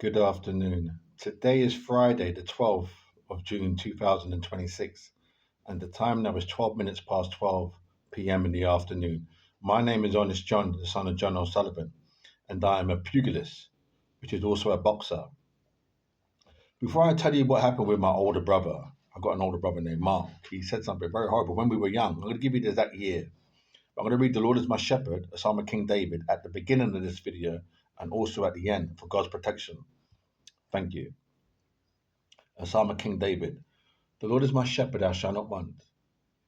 Good afternoon. Today is Friday, the 12th of June 2026, and the time now is 12 minutes past 12 p.m. in the afternoon. My name is Honest John, the son of John O'Sullivan, and I am a pugilist, which is also a boxer. Before I tell you what happened with my older brother, I've got an older brother named Mark. He said something very horrible when we were young. I'm going to give you the exact year. I'm going to read The Lord is my shepherd, a Psalm of King David, at the beginning of this video and also at the end for God's protection. Thank you. A Psalm of King David. The Lord is my shepherd, I shall not want.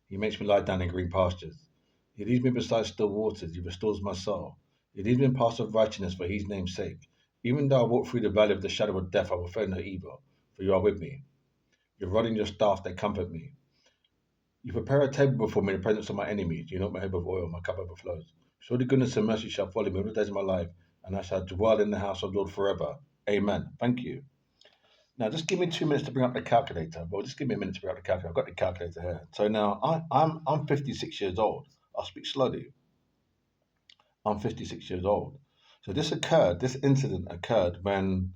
He makes me lie down in green pastures. He leads me beside still waters. He restores my soul. He leads me in paths of righteousness for his name's sake. Even though I walk through the valley of the shadow of death, I will fear no evil, for you are with me. Your rod and your staff, they comfort me. You prepare a table before me in the presence of my enemies. You anoint my head with oil, my cup overflows. Surely goodness and mercy shall follow me all the days of my life, and I shall dwell in the house of the Lord forever. Amen. Thank you. Now, just give me 2 minutes to bring up the calculator. Well, just give me a minute to bring up the calculator. I've got the calculator here. So now I'm 56 years old. I'll speak slowly. I'm 56 years old. So this incident occurred when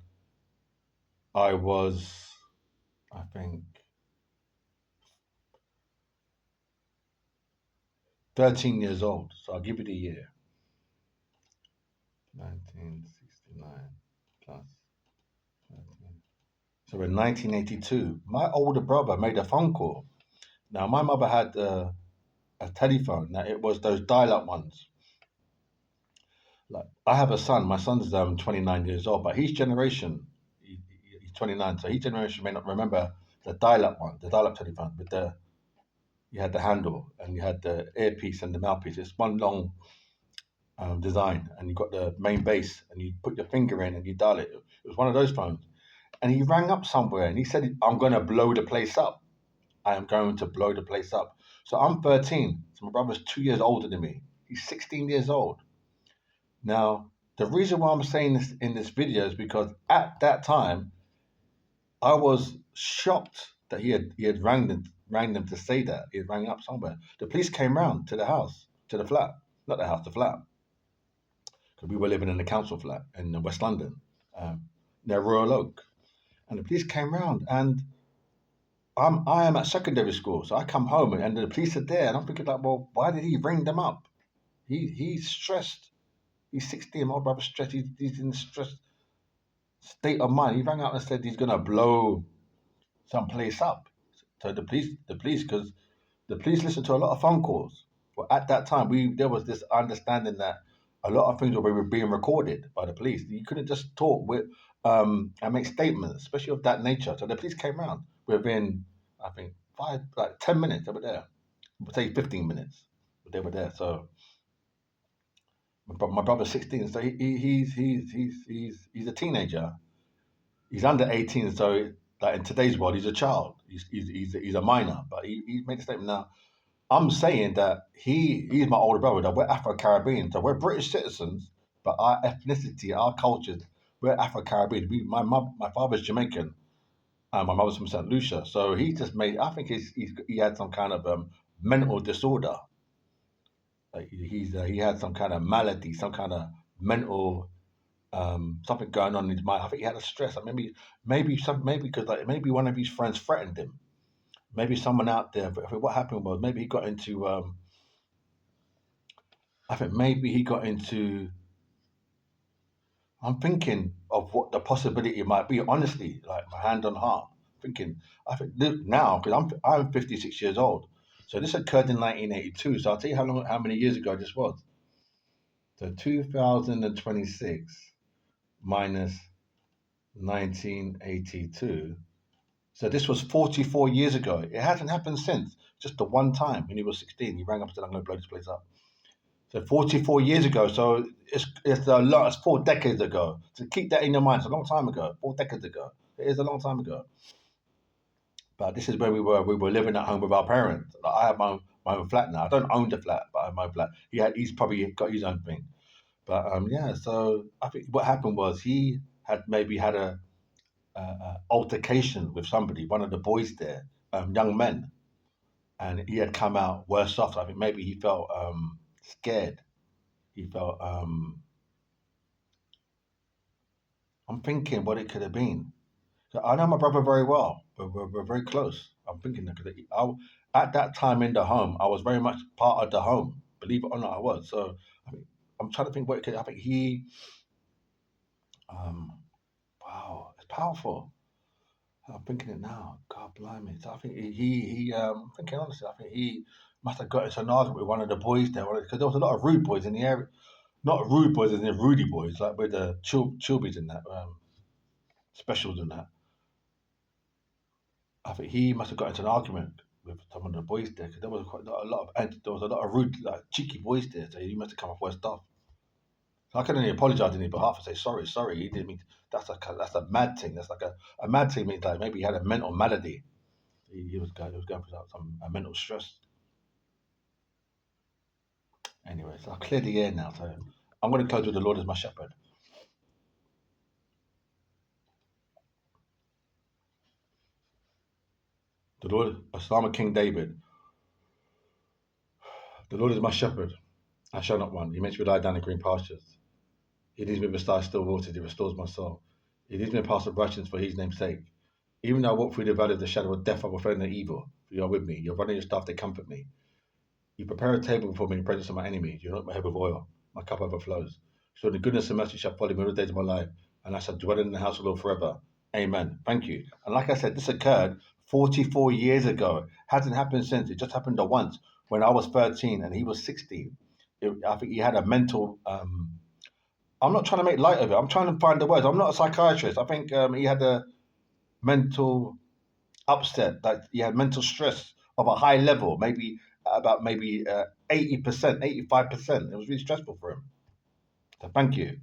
I was, I think, 13 years old. So I'll give you the year. 1969 plus 13. So in 1982, my older brother made a phone call. Now, my mother had a telephone. Now, it was those dial-up ones. Like, I have a son. My son's 29 years old, but his generation, he's 29, so his generation may not remember the dial-up one, the dial-up telephone with the you had the handle and you had the earpiece and the mouthpiece. It's one long design, and you got the main base, and you put your finger in and you dial it. It was one of those phones, and he rang up somewhere and he said, "I'm going to blow the place up. I am going to blow the place up." So I'm 13. So my brother's 2 years older than me. He's 16 years old. Now, the reason why I'm saying this in this video is because at that time, I was shocked that he had rang them to say that. He had rang up somewhere. The police came round to the house, to the flat. Not the house, the flat. Because we were living in a council flat in West London, um, near Royal Oak. And the police came round, and I am at secondary school, so I come home and the police are there, and I'm thinking like, well, why did he ring them up? He's stressed. He's 16. My old brother's stressed. He's in stress state of mind. He rang out and said he's gonna blow some place up. So because the police listened to a lot of phone calls. Well, at that time, we there was this understanding that a lot of things were being recorded by the police. You couldn't just talk with and make statements, especially of that nature. So the police came around within, I think, 10 minutes. They were there. Say 15 minutes, but they were there. So my brother's 16, so he's a teenager. He's under 18, so like in today's world, he's a child. He's a minor, but he made a statement. Now I'm saying that he's my older brother. That we're Afro Caribbean, so we're British citizens, but our ethnicity, our cultures, we're Afro Caribbean. My father's Jamaican, and my mother's from St. Lucia. So he just made. I think he had some kind of mental disorder. Like he had some kind of malady, some kind of mental something going on in his mind. I think he had a stress. Like maybe because like maybe one of his friends threatened him. Maybe someone out there. But what happened was maybe he got into. I think maybe he got into. I'm thinking of what the possibility might be. Honestly, like my hand on heart, thinking. I think now because I'm 56 years old. So this occurred in 1982. So I'll tell you how many years ago this was. So 2026 minus 1982. So this was 44 years ago. It hasn't happened since. Just the one time when he was 16, he rang up and said, "I'm going to blow this place up." So 44 years ago. So it's a lot. It's 4 decades ago. So keep that in your mind. It's a long time ago. 4 decades ago. It is a long time ago. But this is where we were. We were living at home with our parents. Like, I have my own flat now. I don't own the flat, but I have my own flat. He's probably got his own thing. But yeah. So I think what happened was he had maybe had a altercation with somebody, one of the boys there, young men, and he had come out worse off. I think maybe he felt scared. He felt I'm thinking what it could have been. So I know my brother very well. We're very close. I'm thinking that at that time in the home, I was very much part of the home. Believe it or not, I was. So I mean, I'm trying to think what it could. I think he. Um, wow, it's powerful. I'm thinking it now. God blimey. So I think I'm thinking honestly, I think he must have got into an argument with one of the boys there because there was a lot of rude boys in the area. Not rude boys as in Rudy boys, like with the chilbies and that, specials and that. I think he must have got into an argument with some of the boys there because there was quite a lot of there was a lot of rude, like cheeky boys there. So he must have come off worse stuff. So I can only apologise on his behalf and say sorry. He didn't mean that's a mad thing. That's like a mad thing means like maybe he had a mental malady. He was going through some a mental stress. Anyway, so I cleared the air now. So I'm going to close with the Lord as my shepherd. The Lord, a Psalm of King David. The Lord is my shepherd. I shall not want. He makes me lie down in green pastures. He leads me beside still waters. He restores my soul. He leads me in paths of righteousness for his name's sake. Even though I walk through the valley of the shadow of death, I will fear no evil. For you are with me. Your rod and your staff, they comfort me. You prepare a table before me in the presence of my enemies. You anoint my head with oil. My cup overflows. Surely goodness and mercy shall follow me all the days of my life, and I shall dwell in the house of the Lord forever. Amen. Thank you. And like I said, this occurred 44 years ago. Hasn't happened since. It just happened once when I was 13 and he was 16. I think he had a mental. I'm not trying to make light of it. I'm trying to find the words. I'm not a psychiatrist. I think he had a mental upset, that he had mental stress of a high level, maybe about maybe 80%, 85%. It was really stressful for him. So thank you.